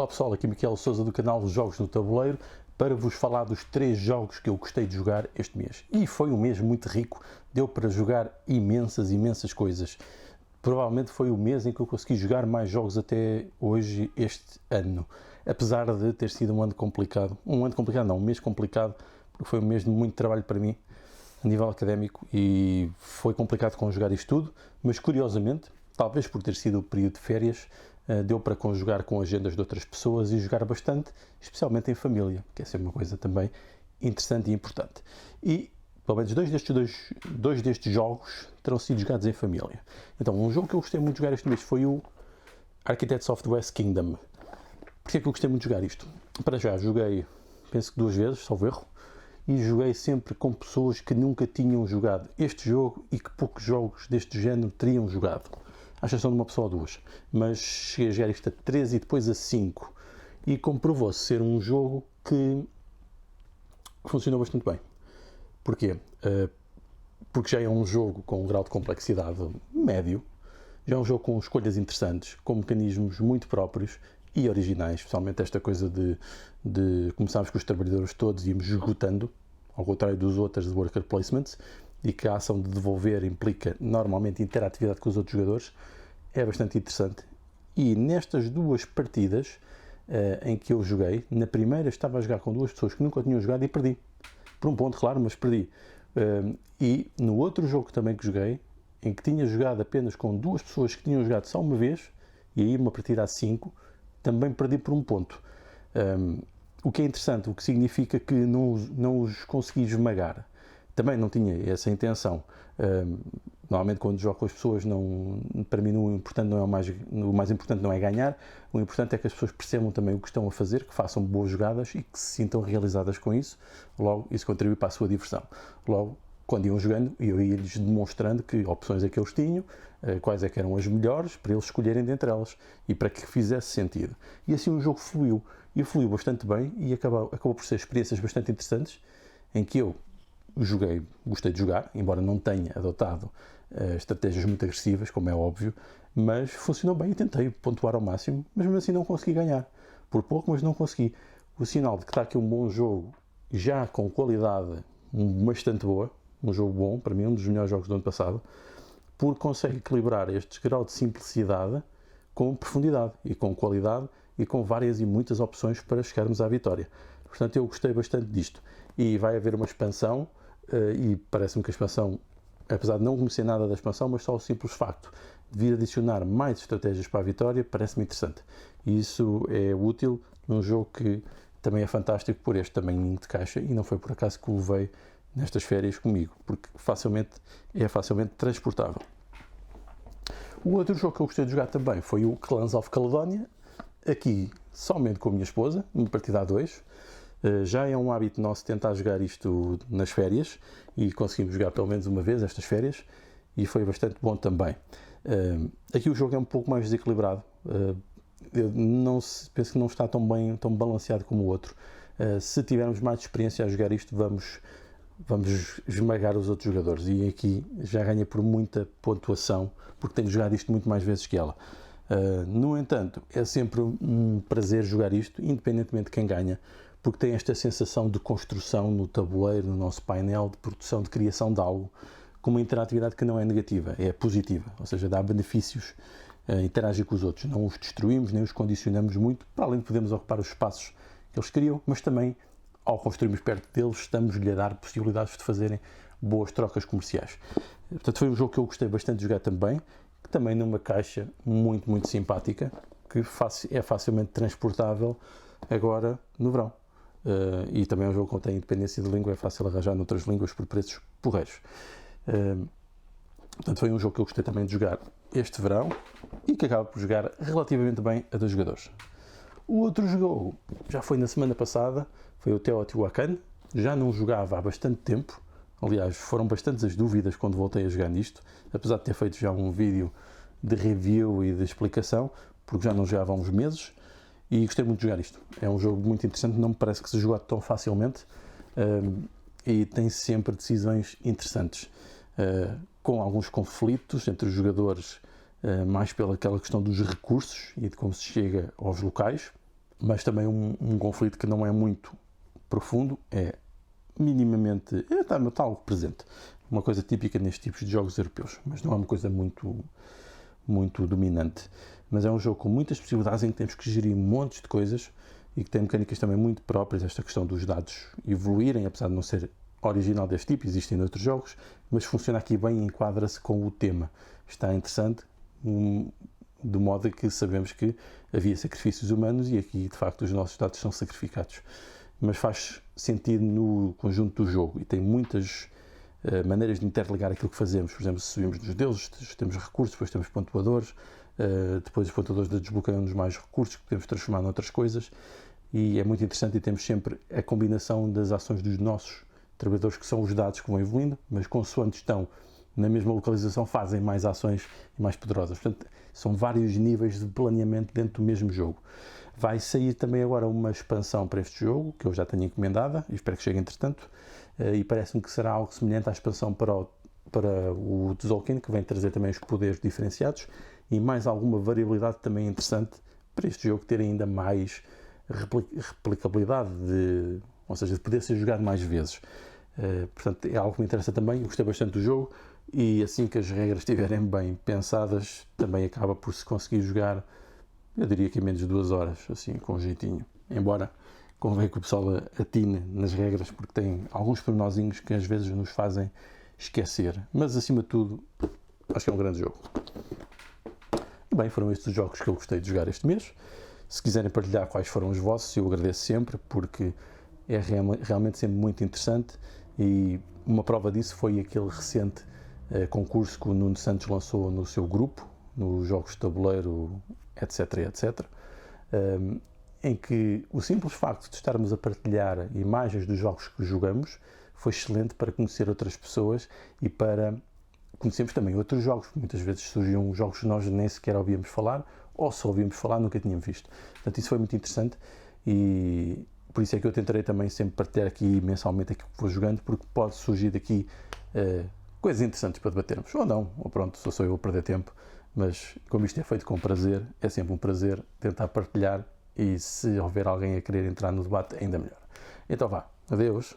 pessoal, aqui Miquel Sousa do canal Jogos no Tabuleiro para vos falar dos 3 jogos que eu gostei de jogar este mês. E foi um mês muito rico, deu para jogar imensas coisas. Provavelmente foi o mês em que eu consegui jogar mais jogos até hoje este ano. Apesar de ter sido um ano complicado. Um mês complicado, porque foi um mês de muito trabalho para mim, a nível académico, e foi complicado conjugar isto tudo, mas curiosamente, talvez por ter sido o período de férias, deu para conjugar com agendas de outras pessoas e jogar bastante, especialmente em família, que é sempre uma coisa também interessante e importante. E, pelo menos, dois destes jogos terão sido jogados em família. Então, um jogo que eu gostei muito de jogar este mês foi o Architects of the West Kingdom. Porquê é que eu gostei muito de jogar isto? Para já, joguei, penso que 2 vezes, salvo erro, e joguei sempre com pessoas que nunca tinham jogado este jogo e que poucos jogos deste género teriam jogado. À exceção de uma pessoa ou 2, mas cheguei a jogar isto a 3 e depois a 5 e comprovou-se ser um jogo que funcionou bastante bem. Porquê? Porque já é um jogo com um grau de complexidade médio, já é um jogo com escolhas interessantes, com mecanismos muito próprios e originais, especialmente esta coisa de começarmos com os trabalhadores todos e irmos esgotando, ao contrário dos outros de worker placements, e que a ação de devolver implica normalmente interatividade com os outros jogadores, é bastante interessante. E nestas 2 partidas em que eu joguei, na primeira estava a jogar com 2 pessoas que nunca tinham jogado e perdi. Por um ponto, claro, mas perdi. E no outro jogo também que joguei, em que tinha jogado apenas com 2 pessoas que tinham jogado só uma vez, e aí uma partida a 5, também perdi por um ponto. O que é interessante, o que significa que não os consegui esmagar. Também não tinha essa intenção. Normalmente quando jogo com as pessoas, para mim o mais importante não é ganhar, o importante é que as pessoas percebam também o que estão a fazer, que façam boas jogadas e que se sintam realizadas com isso. Logo, isso contribui para a sua diversão. Logo, quando iam jogando, eu ia-lhes demonstrando que opções é que eles tinham, quais é que eram as melhores, para eles escolherem dentre elas e para que fizesse sentido. E assim o jogo fluiu. E fluiu bastante bem e acabou por ser experiências bastante interessantes, em que eu gostei de jogar, embora não tenha adotado estratégias muito agressivas, como é óbvio, mas funcionou bem e tentei pontuar ao máximo, mas mesmo assim não consegui ganhar. Por pouco, mas não consegui. O sinal de que está aqui um bom jogo, já com qualidade bastante boa, um jogo bom, para mim um dos melhores jogos do ano passado, porque consegue equilibrar este grau de simplicidade com profundidade e com qualidade e com várias e muitas opções para chegarmos à vitória. Portanto, eu gostei bastante disto. E vai haver uma expansão, e parece-me que a expansão, apesar de não conhecer nada da expansão, mas só o simples facto de vir adicionar mais estratégias para a vitória, parece-me interessante. E isso é útil num jogo que também é fantástico por este tamanho de caixa, e não foi por acaso que o levei nestas férias comigo, porque é facilmente transportável. O outro jogo que eu gostei de jogar também foi o Clans of Caledonia, aqui somente com a minha esposa, uma partida a 2. Já é um hábito nosso tentar jogar isto nas férias e conseguimos jogar pelo menos uma vez estas férias e foi bastante bom também. Aqui o jogo é um pouco mais desequilibrado, penso que não está tão balanceado como o outro. Se tivermos mais experiência a jogar isto, vamos esmagar os outros jogadores, e aqui já ganha por muita pontuação porque tenho jogado isto muito mais vezes que ela. No entanto, é sempre um prazer jogar isto, independentemente de quem ganha, porque tem esta sensação de construção no tabuleiro, no nosso painel, de produção, de criação de algo, com uma interatividade que não é negativa, é positiva, ou seja, dá benefícios interagir com os outros. Não os destruímos, nem os condicionamos muito, para além de podermos ocupar os espaços que eles criam, mas também, ao construirmos perto deles, estamos-lhe a dar possibilidades de fazerem boas trocas comerciais. Portanto, foi um jogo que eu gostei bastante de jogar também, que também numa caixa muito simpática, que é facilmente transportável agora no verão. E também é um jogo que contém independência de língua, é fácil arranjar noutras línguas por preços porreiros. Portanto, foi um jogo que eu gostei também de jogar este verão e que acaba por jogar relativamente bem a 2 jogadores. O outro jogo já foi na semana passada, foi o Teotihuacan. Já não jogava há bastante tempo, aliás, foram bastantes as dúvidas quando voltei a jogar nisto, apesar de ter feito já um vídeo de review e de explicação, porque já não jogava há uns meses, e gostei muito de jogar isto. É um jogo muito interessante, não me parece que se jogue tão facilmente, e tem sempre decisões interessantes, com alguns conflitos entre os jogadores, mais pelaquela questão dos recursos e de como se chega aos locais, mas também um conflito que não é muito profundo, é minimamente, está algo presente. Uma coisa típica nestes tipos de jogos europeus, mas não é uma coisa muito dominante. Mas é um jogo com muitas possibilidades em que temos que gerir montes de coisas e que tem mecânicas também muito próprias. Esta questão dos dados evoluírem, apesar de não ser original deste tipo, existem noutros jogos, mas funciona aqui bem e enquadra-se com o tema. Está interessante, do modo que sabemos que havia sacrifícios humanos e aqui, de facto, os nossos dados são sacrificados. Mas faz sentido no conjunto do jogo e tem muitas maneiras de interligar aquilo que fazemos. Por exemplo, se subimos nos deuses, temos recursos, depois temos pontuadores, depois os pontuadores desbloqueiam-nos mais recursos que podemos transformar noutras coisas, e é muito interessante, e temos sempre a combinação das ações dos nossos trabalhadores, que são os dados que vão evoluindo, mas consoante estão na mesma localização fazem mais ações e mais poderosas. Portanto, são vários níveis de planeamento dentro do mesmo jogo. Vai sair também agora uma expansão para este jogo, que eu já tenho encomendada, e espero que chegue entretanto, e parece-me que será algo semelhante à expansão para o Tzolk'in, que vem trazer também os poderes diferenciados e mais alguma variabilidade também interessante para este jogo ter ainda mais replicabilidade, ou seja, de poder ser jogado mais vezes. Portanto, é algo que me interessa também. Eu gostei bastante do jogo e assim que as regras estiverem bem pensadas, também acaba por se conseguir jogar, eu diria que em menos de 2 horas, assim, com um jeitinho. Embora convém que o pessoal atine nas regras, porque tem alguns pormenorzinhos que às vezes nos fazem esquecer. Mas, acima de tudo, acho que é um grande jogo. E bem, foram estes os jogos que eu gostei de jogar este mês. Se quiserem partilhar quais foram os vossos, eu agradeço sempre, porque é realmente sempre muito interessante, e uma prova disso foi aquele recente concurso que o Nuno Santos lançou no seu grupo, nos jogos de tabuleiro, etc, em que o simples facto de estarmos a partilhar imagens dos jogos que jogamos foi excelente para conhecer outras pessoas e para conhecermos também outros jogos. Muitas vezes surgiam jogos que nós nem sequer ouvíamos falar, ou só ouvíamos falar, nunca tínhamos visto. Portanto, isso foi muito interessante, e por isso é que eu tentarei também sempre partilhar aqui mensalmente aquilo que vou jogando, porque pode surgir daqui coisas interessantes para debatermos, ou não, ou pronto, sou eu a perder tempo, mas como isto é feito com prazer, é sempre um prazer tentar partilhar, e se houver alguém a querer entrar no debate, ainda melhor. Então vá, adeus.